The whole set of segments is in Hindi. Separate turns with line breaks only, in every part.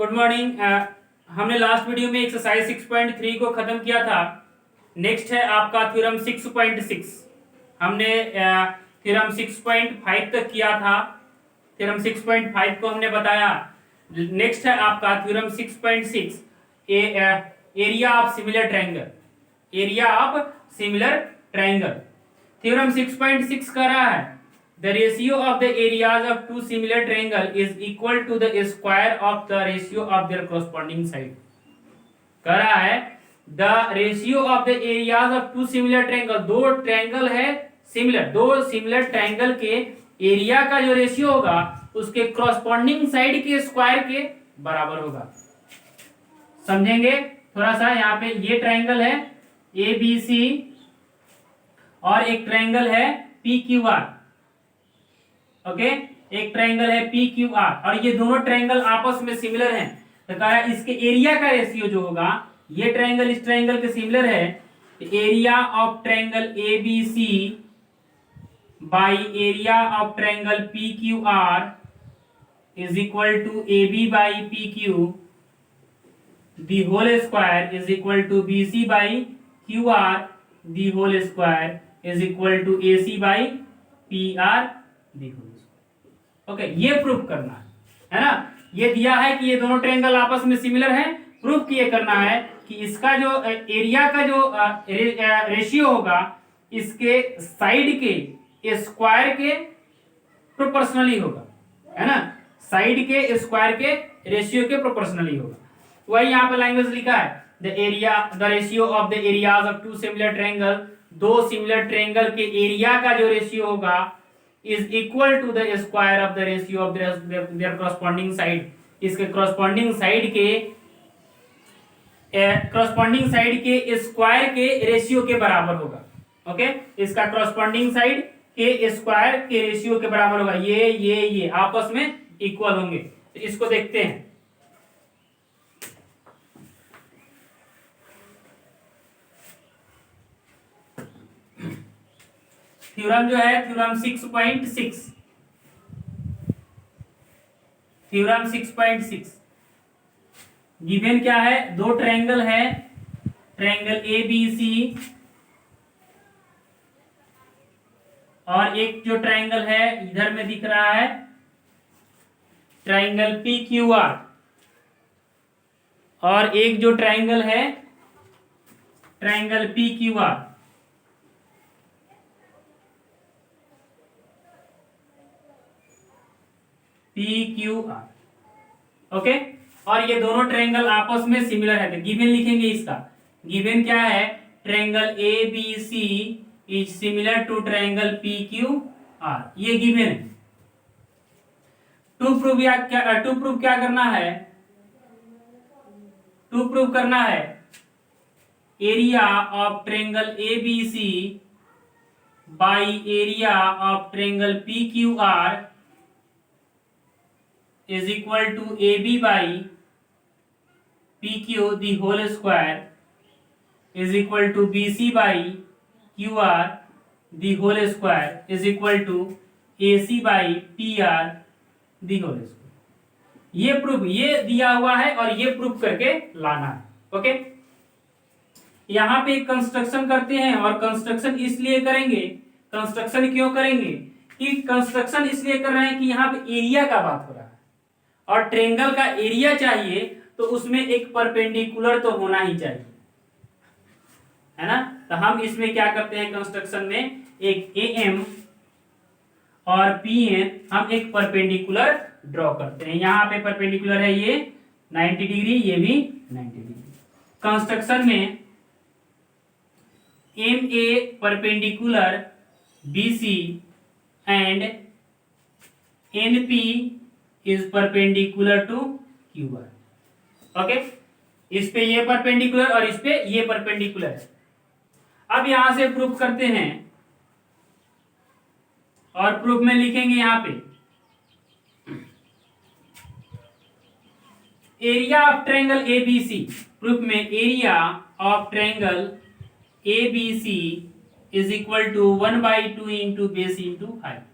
Good morning. हमने लास्ट वीडियो में एक्सरसाइज 6.3 को खत्म किया था। नेक्स्ट है आपका थ्योरम 6.6। हमने थ्योरम 6.5 तक किया था। थ्योरम 6.5 को हमने बताया। नेक्स्ट है आपका theorem 6.6, area of similar triangle. Area of similar triangle theorem 6.6 कह रहा है the ratio of the areas of two similar triangle is equal to the square of the ratio of their corresponding side। कह रहा है the ratio of the areas of two similar triangle, दो ट्रायंगल है सिमिलर, दो सिमिलर ट्रायंगल के एरिया का जो रेशियो होगा उसके corresponding साइड के स्क्वायर के बराबर होगा। समझेंगे थोड़ा सा। यहाँ पे ये ट्रायंगल है ABC और एक ट्रायंगल है PQR। ओके, एक ट्रायंगल है PQR और ये दोनों ट्रायंगल आपस में सिमिलर हैं। तो कह रहा है इसके एरिया का रेशियो जो होगा, ये ट्रायंगल इस ट्रायंगल के सिमिलर है, area of triangle ABC by area of triangle PQR is equal to AB by PQ the whole square is equal to BC by QR the whole square is equal to AC by PR the whole. Okay, ये प्रूफ करना है ना। ये दिया है कि ये दोनों ट्रायंगल आपस में सिमिलर हैं। प्रूफ ये करना है कि इसका जो एरिया का जो रेशियो होगा इसके साइड के स्क्वायर के प्रोपोर्शनली होगा, है ना। साइड के स्क्वायर के रेशियो के प्रोपोर्शनली होगा। वही यहाँ पे लैंग्वेज लिखा है the ratio of the areas of two similar triangle. दो सिमिलर ट्रायंगल के एरिया का जो रेशियो होगा is equal to the square of the ratio of their corresponding side। इसके corresponding साइड के स्क्वायर के रेशियो के बराबर होगा। ओके, इसका corresponding साइड के स्क्वायर के रेशियो के बराबर होगा। ये आपस में इक्वल होंगे। तो इसको देखते हैं। थ्योरम जो है थ्योरम 6.6, थ्योरम 6.6 गिवन क्या है, दो ट्रायंगल है, ट्रायंगल ABC और एक जो ट्रायंगल है इधर में दिख रहा है ट्रायंगल PQR और एक जो ट्रायंगल है ट्रायंगल PQR। PQR ओके, और ये दोनों ट्रायंगल आपस में सिमिलर है। तो गिवन लिखेंगे इसका। गिवन क्या है, triangle ABC is similar to triangle PQR। ये गिवन है। टू प्रूव क्या करना है, टू प्रूव करना है area of triangle ABC by area of triangle PQR is equal to AB by PQ the whole square is equal to BC by QR the whole square is equal to AC by PR the whole square। ये प्रूफ ये दिया हुआ है और ये प्रूफ करके लाना है। ओके, यहाँ पे कंस्ट्रक्शन करते हैं और कंस्ट्रक्शन इसलिए करेंगे, कंस्ट्रक्शन क्यों करेंगे कि कंस्ट्रक्शन इसलिए कर रहे हैं कि यहाँ पे एरिया का बात हो रहा है और ट्रायंगल का एरिया चाहिए तो उसमें एक परपेंडिकुलर तो होना ही चाहिए, है ना। तो हम इसमें क्या करते हैं, कंस्ट्रक्शन में एक AM और PN हम एक परपेंडिकुलर ड्रॉ करते हैं। यहाँ पे परपेंडिकुलर है ये 90 डिग्री, ये भी 90 डिग्री। कंस्ट्रक्शन में MA perpendicular BC and NP is perpendicular to QR। Okay, इस पे ये परपेंडिकुलर और इस पे ये परपेंडिकुलर है। अब यहां से प्रूफ करते हैं और प्रूफ में लिखेंगे यहां पे area of triangle ABC। Proof में area of triangle ABC is equal to 1/2 into base into height.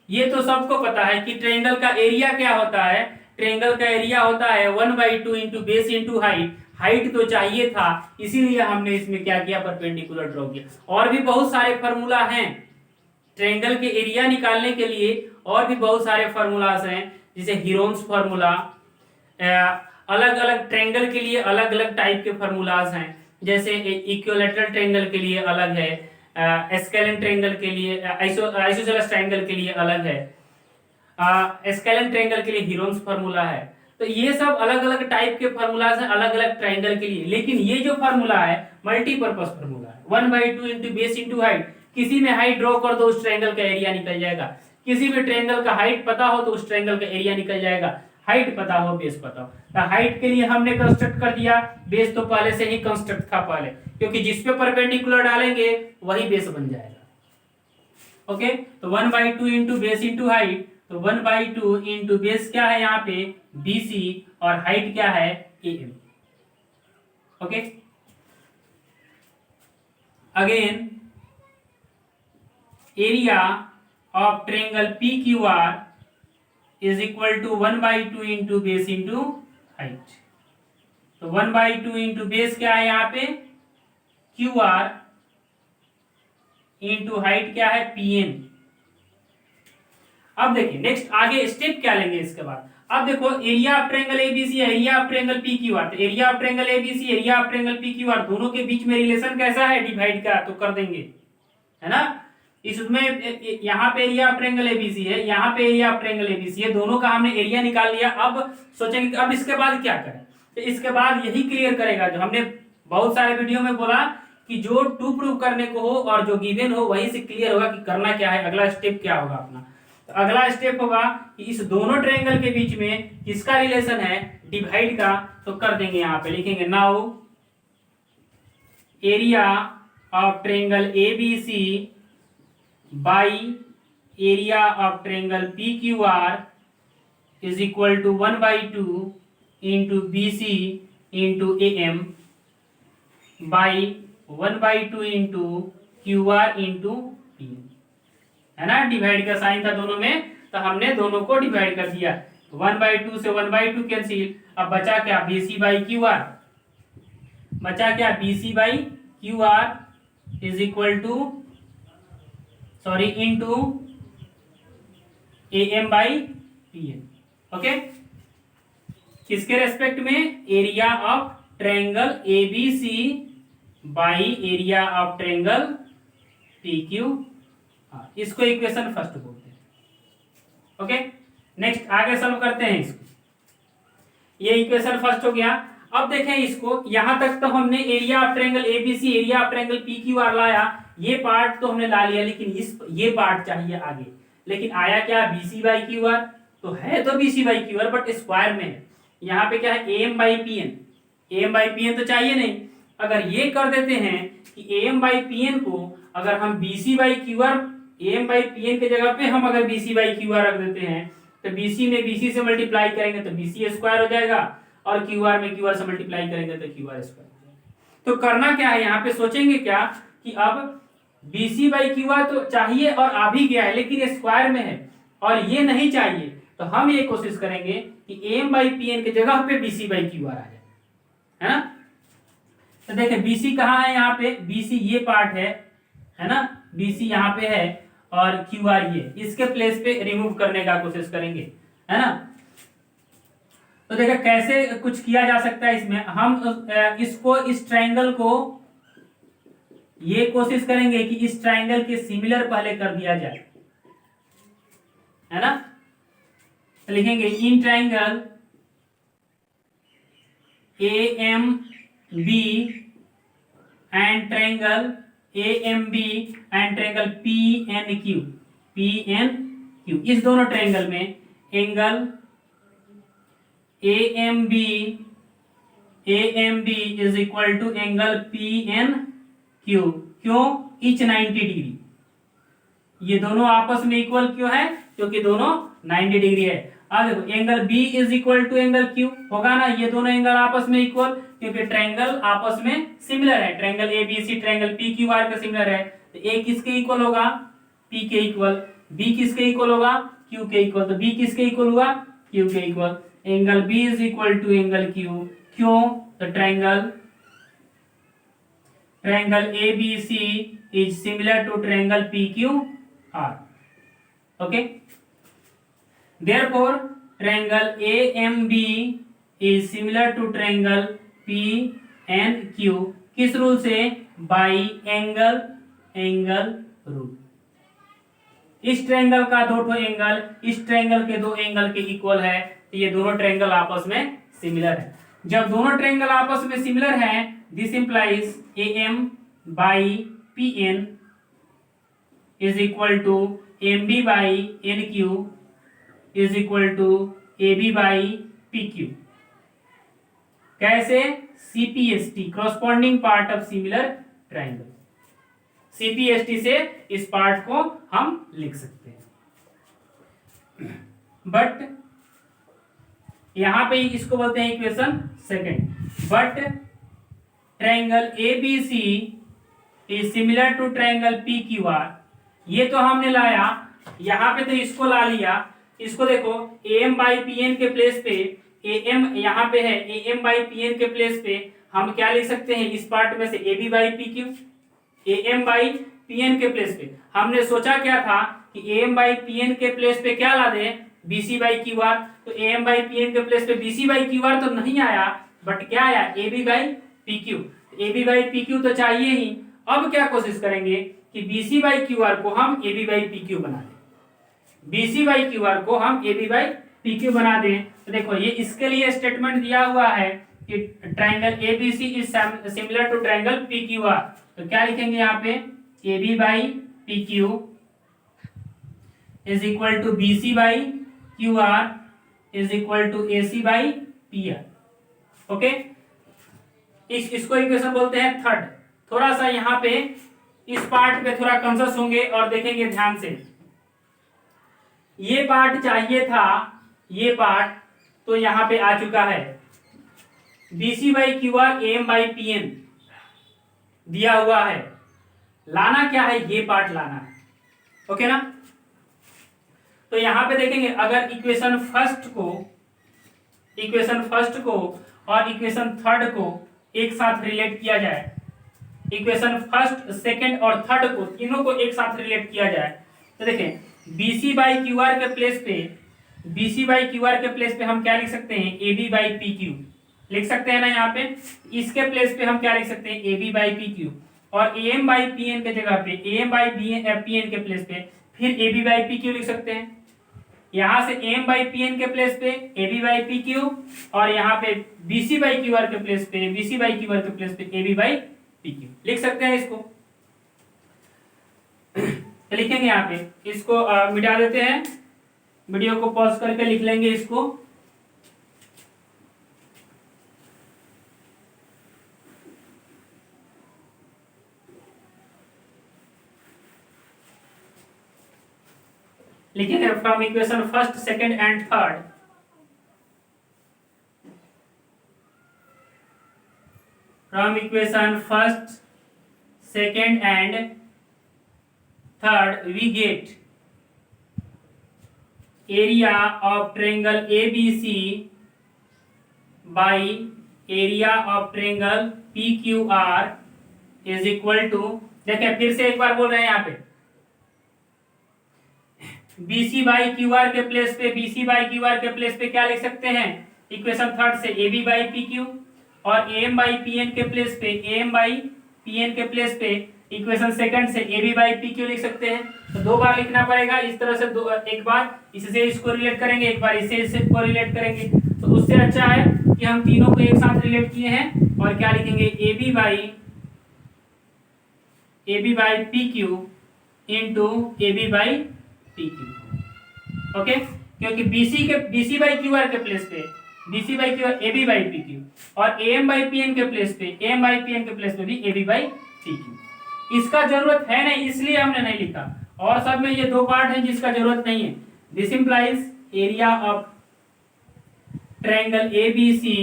ये तो सबको पता है कि ट्रायंगल का एरिया क्या होता है, ट्रायंगल का एरिया होता है 1/2 into base into height. Height तो चाहिए था, इसीलिए हमने इसमें क्या किया, परपेंडिकुलर ड्रॉ किया। और भी बहुत सारे फॉर्मूला हैं ट्रायंगल के एरिया निकालने के लिए, और भी बहुत सारे फॉर्मूलाज हैं, जैसे हीरोन्स फार्मूला। अलग अलग ट्रायंगल के लिए अलग अलग टाइप के फार्मूलाज हैं, जैसे इक्विलैटरल ट्रायंगल के लिए अलग है, स्केलन ट्रायंगल के लिए, आइसोसेलेस ट्रायंगल के लिए अलग है, स्केलन ट्रायंगल के लिए हीरोन्स फार्मूला है। तो ये सब अलग अलग टाइप के फार्मूलाज हैं अलग अलग ट्रायंगल के लिए। लेकिन ये जो फार्मूला है मल्टीपर्पज फार्मूला है, 1/2 इंटू बेस इंटू हाइट। किसी में हाइट ड्रॉ कर दो, उस ट्रायंगल का एरिया निकल जाएगा। किसी भी ट्रायंगल का हाइट पता हो तो उस ट्रायंगल का एरिया निकल जाएगा। हाइट पता हो, बेस पता हो। तो हाइट के लिए हमने कंस्ट्रक्ट कर दिया, बेस तो पहले से ही कंस्ट्रक्ट था पहले, क्योंकि जिस पे परपेंडिकुलर डालेंगे वही बेस बन जाएगा। ओके, तो 1/2 इंटू बेस इंटू हाइट, तो 1/2 इंटू बेस क्या है यहाँ पे BC, और हाइट क्या है AM। Okay, again area of triangle PQR is equal to 1/2 into base into height. तो 1/2 इंटू बेस क्या है यहाँ पे QR, इंटू हाइट क्या है PN। अब देखिए नेक्स्ट आगे स्टेप क्या लेंगे इसके बाद। अब देखो एरिया ऑफ ट्रायंगल ABC है, एरिया ऑफ ट्रायंगल PQR। तो area of triangle ABC, area of triangle PQR, दोनों के बीच में रिलेशन कैसा है, डिवाइड का, तो कर देंगे, है ना। इसमें यहाँ पे एरिया ऑफ ट्रायंगल ABC है, यहाँ पे एरिया ऑफ ट्रायंगल ABC है, दोनों का हमने एरिया निकाल लिया। अब सोचेंगे कि अब इसके बाद क्या करें। तो इसके बाद यही क्लियर करेगा जो हमने बहुत सारे वीडियो में बोला कि जो टू प्रूव करने को हो और जो गिवन हो वही से क्लियर होगा कि करना क्या है, अगला स्टेप क्या होगा अपना। तो अगला स्टेप होगा कि इस दोनों ट्रायंगल के बीच में किसका रिलेशन है, डिवाइड का। तो कर देंगे, यहाँ पे लिखेंगे now area of triangle ABC by area of triangle PQR is equal to 1/2 into BC into AM by 1/2 into QR into PM, है ना। डिवाइड का साइन था दोनों में, तो हमने दोनों को डिवाइड कर दिया। 1/2 से 1/2 कैंसिल, अब बचा क्या, BC बाई QR। बचा क्या, BC by QR is equal two into AM by PM। Okay, किसके रेस्पेक्ट में, area of triangle ABC by area of triangle PQR। इसको इक्वेशन फर्स्ट बोलते हैं। ओके, नेक्स्ट आगे सॉल्व करते हैं इसको। ये इक्वेशन फर्स्ट हो गया। अब देखें इसको, यहां तक तो हमने area of triangle ABC, area of triangle PQR लाया, ये पार्ट तो हमने ला लिया, लेकिन ये पार्ट चाहिए आगे। लेकिन आया क्या, BC बाई QR। तो है तो BC by QR but square में है। यहाँ पे क्या है, AM by PN। AM by PN तो चाहिए नहीं। अगर ये कर देते हैं कि AM बाई PN को अगर हम BC by QR, AM by PN के जगह पे हम अगर BC बाई QR रख देते हैं, तो BC में BC से मल्टीप्लाई करेंगे तो BC स्क्वायर हो जाएगा, और QR में QR से मल्टीप्लाई करेंगे तो QR स्क्वायर हो जाएगा। तो करना क्या है, यहाँ पे सोचेंगे क्या कि अब BC बाई QR तो चाहिए और आ भी गया है, लेकिन ये स्क्वायर में है और ये नहीं चाहिए। तो हम ये कोशिश करेंगे कि AM बाई PN के जगह पे BC बाई QR आ जाए, है ना। तो देखिए BC कहाँ है, यहाँ पे BC ये पार्ट है ना, BC यहाँ पे है और QR ये, इसके प्लेस पे रिमूव करने का कोशिश करेंगे, है ना। तो देखिए कैसे कुछ किया जा सकता है इसमें। हम इसको, इस ट्रायंगल को, ये कोशिश करेंगे कि इस ट्रायंगल के सिमिलर पहले कर दिया जाए, है ना। तो लिखेंगे in triangle AMB and triangle AMB and triangle PNQ। इस दोनों ट्रायंगल में angle AMB is equal to angle PNQ। क्यों, इच 90 डिग्री। ये दोनों आपस में इक्वल क्यों है, क्योंकि दोनों 90 डिग्री है। अब देखो angle B is equal to angle Q होगा ना, ये दोनों एंगल आपस में इक्वल, क्योंकि ट्रायंगल आपस में सिमिलर है। ट्रायंगल ABC ट्रायंगल PQR के सिमिलर है, तो A किसके इक्वल होगा, P के इक्वल। B किसके इक्वल होगा, Q के इक्वल। तो B किसके इक्वल हुआ, Q के equal. Angle B is equal to angle Q. क्यों? तो triangle A B C is similar to triangle P Q R. Okay, therefore triangle A M B is similar to triangle P N Q. किस रूल से? By angle rule. इस ट्रायंगल का दो एंगल इस ट्रायंगल के दो एंगल के इक्वल है, तो ये दोनों ट्रायंगल आपस में सिमिलर है। जब दोनों ट्रायंगल आपस में सिमिलर हैं, this implies A M by P N is equal to M B by N Q is equal to A B by P Q. कैसे? CPST, corresponding part of similar triangle. CPST से इस पार्ट को हम लिख सकते हैं। बट यहां पे इसको बोलते हैं equation second. But triangle ABC is similar to triangle P Q R. ये तो हमने लाया, यहां पे तो इसको ला लिया। इसको देखो, A M by P N के प्लेस पे ए एम यहाँ पे है, A M by P N के प्लेस पे हम क्या लिख सकते हैं? इस पार्ट में से A B by P Q. A M by P N के प्लेस पे हमने सोचा क्या था कि A M by P N के प्लेस पे क्या ला दें? B C by Q R. तो A M by P N के प्लेस पे B C by Q R तो नहीं आया, बट क्या आया? A B by P Q. A B by P Q तो चाहिए ही। अब क्या कोशिश करेंगे कि B C by Q R को हम A B by P Q बना दें। B C by Q R को हम A B by P Q बना दें। तो देखो, ये इसके लिए स्टेटमेंट दिया हुआ है कि triangle A B C is similar to triangle P Q R. तो क्या लिखेंगे यहाँ पे? A B by P Q is equal to B C by Q R is equal to A C by P R. Okay, इसको इक्वेशन बोलते हैं थर्ड। थोड़ा सा यहाँ पे इस पार्ट पे थोड़ा कंफ्यूज होंगे और देखेंगे ध्यान से। ये पार्ट चाहिए था, ये पार्ट तो यहाँ पे आ चुका है। B C by Q R A M by P N दिया हुआ है। लाना क्या है? ये पार्ट लाना है। ओके ना? तो यहां पे देखेंगे, अगर इक्वेशन फर्स्ट को और इक्वेशन थर्ड को एक साथ रिलेट किया जाए, इक्वेशन फर्स्ट, सेकंड और थर्ड को तीनों को एक साथ रिलेट किया जाए, तो देखें बीसी बाई क्यू आर के प्लेस पे हम क्या लिख सकते हैं? A B by P Q लिख सकते हैं ना। यहाँ पे इसके प्लेस पे हम क्या लिख सकते हैं? A B by P Q. और A M by P N के जगह पे A M by P N के प्लेस पे फिर A B by P Q लिख सकते हैं। यहां से A M by P N के प्लेस पे A B by P Q, और यहाँ पे B C by Q R के प्लेस पे A B by P Q लिख सकते हैं इसको। तो लिखेंगे यहाँ पे, इसको मिटा देते हैं, वीडियो को पॉज करके लिख लेंगे इसको। लिखेंगे from equation first, second and third, from equation first, second and third we get area of triangle ABC by area of triangle PQR is equal to, देखिए फिर से एक बार बोल रहे हैं यहाँ पे, BC बाई क्यू आर के प्लेस पे क्या लिख सकते हैं? इक्वेशन थर्ड से AB बाई पी क्यू, और AM बाई पी एन के प्लेस पे इक्वेशन सेकंड से AB बाई पी क्यू लिख सकते हैं। तो दो बार लिखना पड़ेगा इस तरह से, एक बार इससे इसको रिलेट करेंगे, एक बार इससे को रिलेट करेंगे। तो उससे अच्छा है कि हम तीनों को एक साथ रिलेट किए हैं, और क्या लिखेंगे? AB by P Q into AB by P Q. Okay, क्योंकि BC बाई क्यू आर के प्लेस पे AB बाई पी क्यू, और AM बाई पी एन के प्लेस पे भी AB बाई पी क्यू। इसका जरूरत है नहीं, इसलिए हमने नहीं लिखा, और सब में ये दो पार्ट है जिसका जरूरत नहीं है। This implies area of triangle ABC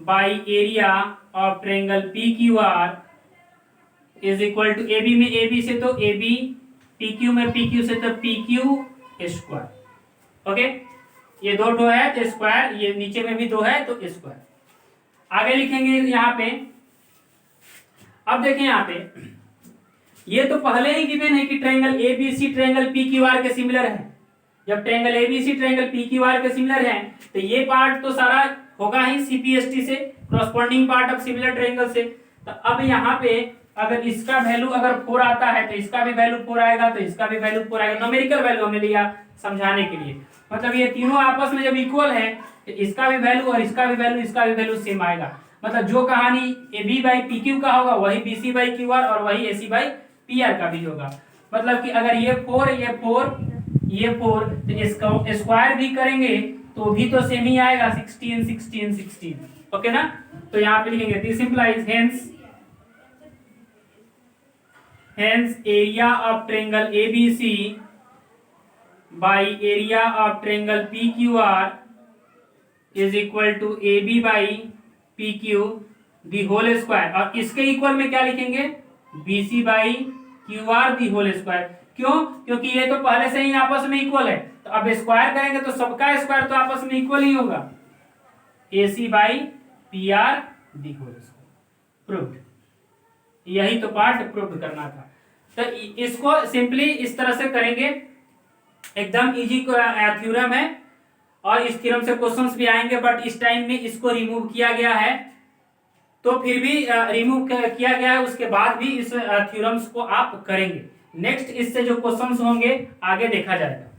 by area of triangle PQR is equal to, AB में AB से तो AB, PQ में PQ से तो PQ स्क्वायर। ओके, ये दो है तो स्क्वायर, ये नीचे में भी 2 है तो स्क्वायर। आगे लिखेंगे यहाँ पे, अब देखें यहाँ पे ये तो पहले ही गिवन है कि ट्रायंगल एबीसी ट्रायंगल पीक्यूआर के सिमिलर है। जब ट्रायंगल एबीसी ट्रायंगल पीक्यूआर के सिमिलर है तो ये पार्ट तो सारा होगा ही सीपीएसटी से, corresponding part of similar triangle से। तो अब यहाँ पे अगर इसका वैल्यू अगर 4 आता है तो इसका भी वैल्यू 4 आएगा, तो इसका भी वैल्यू 4 आएगा। न्यूमेरिकल वैल्यू हमने लिया समझाने के लिए, मतलब ये तीनों आपस में जब इक्वल है तो इसका भी वैल्यू और इसका भी वैल्यू, इसका भी वैल्यू सेम आएगा। मतलब जो कहानी A B by P Q का होगा वही B C by Q R और वही A C by P R का भी होगा। मतलब कि अगर ये 4 ये 4 ये 4 तो इसका स्क्वायर भी करेंगे तो भी तो सेम ही आएगा, 16 16 16। ओके ना। तो यहाँ पे लिखेंगे this implies hence area of triangle ABC by area of triangle PQR is equal to AB by PQ the whole square। और इसके इक्वल में क्या लिखेंगे, BC by QR the whole square। क्यों? क्योंकि ये तो पहले से ही आपस में इक्वल है, तो अब स्क्वायर करेंगे तो सबका स्क्वायर तो आपस में इक्वल ही होगा। AC by PR the whole square। Proved. यही तो पार्ट प्रूव करना था। तो इसको सिंपली इस तरह से करेंगे, एकदम इजी थ्योरम है और इस थ्योरम से क्वेश्चंस भी आएंगे, बट इस टाइम में इसको रिमूव किया गया है। तो फिर भी रिमूव किया गया है, उसके बाद भी इस थ्योरम्स को आप करेंगे। नेक्स्ट इससे जो क्वेश्चंस होंगे आगे देखा जाएगा।